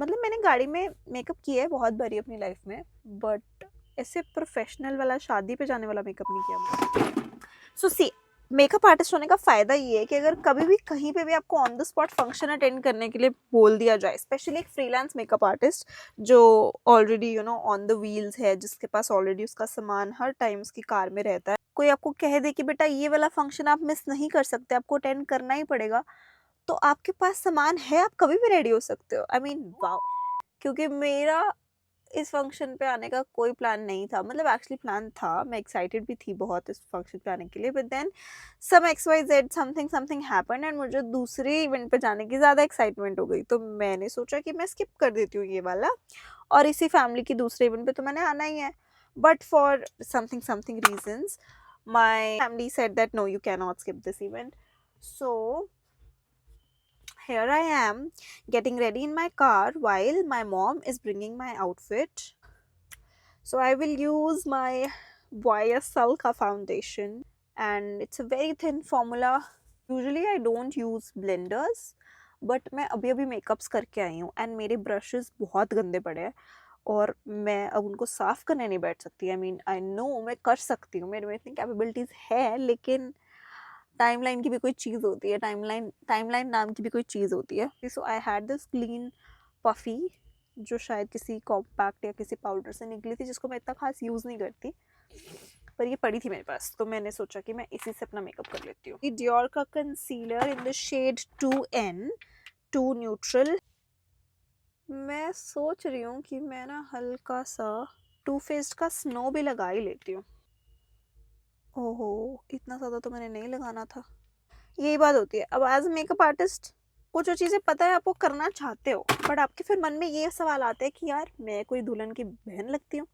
मतलब मैंने गाड़ी में मेकअप किया है बहुत बारी अपनी लाइफ में, बट ऐसे प्रोफेशनल वाला शादी पे जाने वाला मेकअप नहीं किया मैंने। सो सी, मेकअप आर्टिस्ट होने का फ़ायदा ये है कि अगर कभी भी कहीं पे भी आपको on the spot function attend करने के लिए बोल दिया जाए, स्पेशली एक फ्रीलांस मेकअप आर्टिस्ट जो ऑलरेडी ऑन द व्हील्स है, जिसके पास ऑलरेडी उसका सामान हर टाइम उसकी कार में रहता है, कोई आपको कह दे कि बेटा ये वाला फंक्शन आप मिस नहीं कर सकते, आपको अटेंड करना ही पड़ेगा, तो आपके पास सामान है, आप कभी भी रेडी हो सकते हो। I mean wow! क्योंकि मेरा इस फंक्शन पे आने का कोई प्लान नहीं था, मतलब एक्चुअली प्लान था, मैं एक्साइटेड भी थी बहुत इस फंक्शन पे आने के लिए, but then some X Y Z something something happened and मुझे दूसरे इवेंट पे जाने की ज़्यादा एक्साइटमेंट हो गई, तो मैंने सोचा कि मैं स्किप कर देती हूँ ये वाला और इसी फैमिली की दूसरे इवेंट पे तो मैंने आना ही है। But for something something reasons my family said that no, you can not skip this event. So here I am getting ready in my car while my mom is bringing my outfit. So I will use my YSL ka foundation and it's a very thin formula. Usually I don't use blenders, but मैं अभी अभी makeups करके आई हूँ and मेरे brushes बहुत गंदे पड़े हैं और मैं अब उनको साफ़ करने नहीं बैठ सकती। आई मीन आई नो मैं कर सकती हूँ, मेरे में इतनी कैपेबिलिटीज़ है, लेकिन टाइमलाइन की भी कोई चीज़ होती है, टाइमलाइन टाइमलाइन नाम की भी कोई चीज़ होती है। So I had this clean puffy जो शायद किसी कॉम्पैक्ट या किसी पाउडर से निकली थी, जिसको मैं इतना खास यूज़ नहीं करती, पर ये पड़ी थी मेरे पास, तो मैंने सोचा कि मैं इसी से अपना मेकअप कर लेती हूँ। डियोर का concealer in the shade 2N, two neutral. मैं सोच रही हूँ कि मैं ना हल्का सा टू फेस्ड का स्नो भी लगा ही लेती हूँ। ओहो, इतना ज़्यादा तो मैंने नहीं लगाना था। यही बात होती है, अब एज मेकअप आर्टिस्ट कुछ जो चीज़ें पता है आपको करना चाहते हो, बट आपके फिर मन में ये सवाल आता है कि यार मैं कोई दुल्हन की बहन लगती हूँ,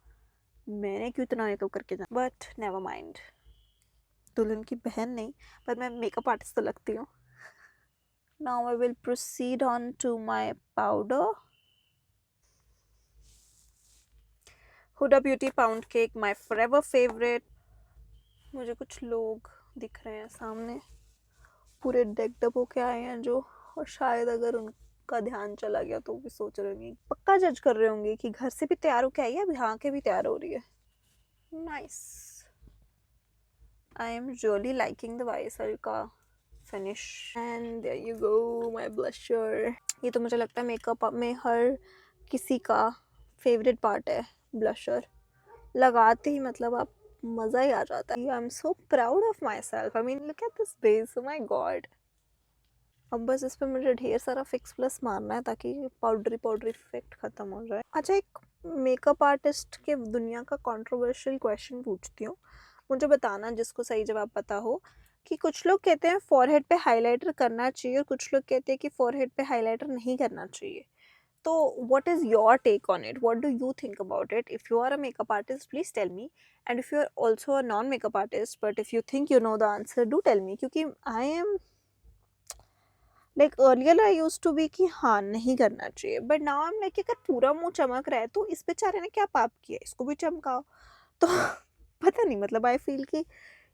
मैंने क्यों इतना मेकअप करके जाना। बट नेवर माइंड, दुल्हन की बहन नहीं, पर मैं मेकअप आर्टिस्ट तो लगती हूँ। Now I will proceed on to my powder. Huda beauty pound cake, my forever favourite. मुझे कुछ लोग दिख रहे हैं सामने, पूरे डेकडअप होके आए हैं जो, और शायद अगर उनका ध्यान चला गया तो भी सोच रहे होंगे, पक्का जज कर रहे होंगे कि घर से भी तैयार होके आई है, अब यहाँ के भी तैयार हो रही है। Nice, I am really liking the YSL का finish and there you go my blusher. ये तो मुझे लगता है मेकअप में हर किसी का फेवरेट पार्ट है, ब्लशर लगाते ही मतलब आप मज़ा ही आ जाता है। I am so proud of myself, I mean look at this base, oh my god. अब बस इस पर मुझे ढेर सारा फिक्स प्लस मारना है ताकि पाउडरी पाउडरी इफेक्ट ख़त्म हो जाए। अच्छा, एक मेकअप आर्टिस्ट के दुनिया का कंट्रोवर्शियल क्वेश्चन पूछती हूँ, मुझे बताना जिसको सही जवाब पता हो, कि कुछ लोग कहते हैं फॉरहेड पे हाइलाइटर करना चाहिए और कुछ लोग कहते हैं कि फॉरहेड पे हाइलाइटर नहीं करना चाहिए, तो what is your take on it? What do you think about it? If you are a makeup artist, please tell me. And if you are also a non-makeup artist, but if you think you know the answer, do tell me. क्योंकि I am like earlier I used to be कि हाँ नहीं करना चाहिए, but now I'm like अगर पूरा मुंह चमक रहा है तो इस बेचारे ने क्या पाप किया, इसको भी चमकाओ। तो पता नहीं, मतलब आई फील कि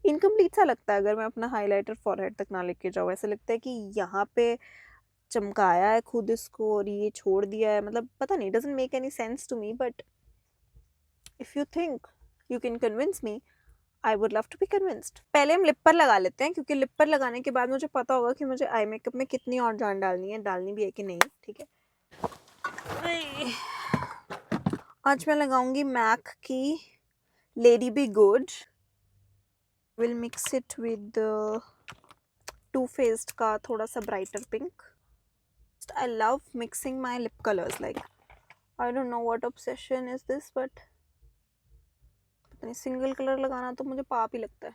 इनकम्प्लीट सा लगता है अगर मैं अपना हाइलाइटर फॉरहेड तक ना लेके जाऊँ। ऐसा लगता है कि यहाँ पे चमकाया है खुद इसको और ये छोड़ दिया है, मतलब पता नहीं, doesn't make any sense to me, but if you think you can convince me, I would love to be convinced. पहले हम लिप पर लगा लेते हैं, क्योंकि लिप पर लगाने के बाद मुझे पता होगा कि मुझे आई मेकअप में कितनी और जान डालनी है, डालनी भी है कि नहीं। ठीक है, आज मैं लगाऊंगी मैक की lady be good, will mix it with two faced का थोड़ा सा brighter pink. I love mixing my lip colors, like I don't know what obsession is this, but पता नहीं, सिंगल कलर लगाना तो मुझे पाप ही लगता है।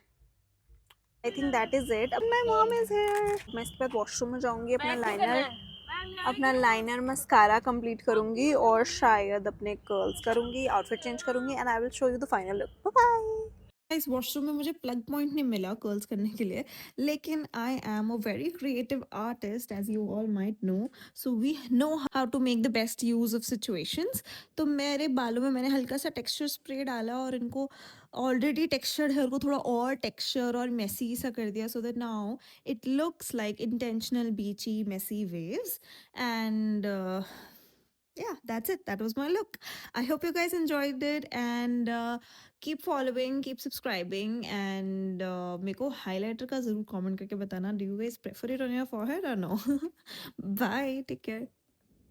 I think that is it. अब my mom is here. मैं इसके बाद वॉशरूम में जाऊंगी, अपना लाइनर मस्कारा कंप्लीट करूंगी और शायद अपने कर्ल्स करूंगी, आउटफिट चेंज करूंगी and I will show you the final look. Bye bye. इस वॉशरूम में मुझे प्लग पॉइंट नहीं मिला कर्ल्स करने के लिए, लेकिन I am a very creative artist as you all might know, so we know how to make the best use of situations. तो मेरे बालों में मैंने हल्का सा टेक्सचर स्प्रे डाला और इनको ऑलरेडी टेक्सचर्ड हेयर को थोड़ा और टेक्सचर और मेसी सा कर दिया, so that now it looks like intentional beachy messy waves, and yeah, that's it. That was my look. I hope you guys enjoyed it, and keep following, keep subscribing, and मेरे को highlighter का जरूर comment करके बताना. Do you guys prefer it on your forehead or no? Bye. Take care.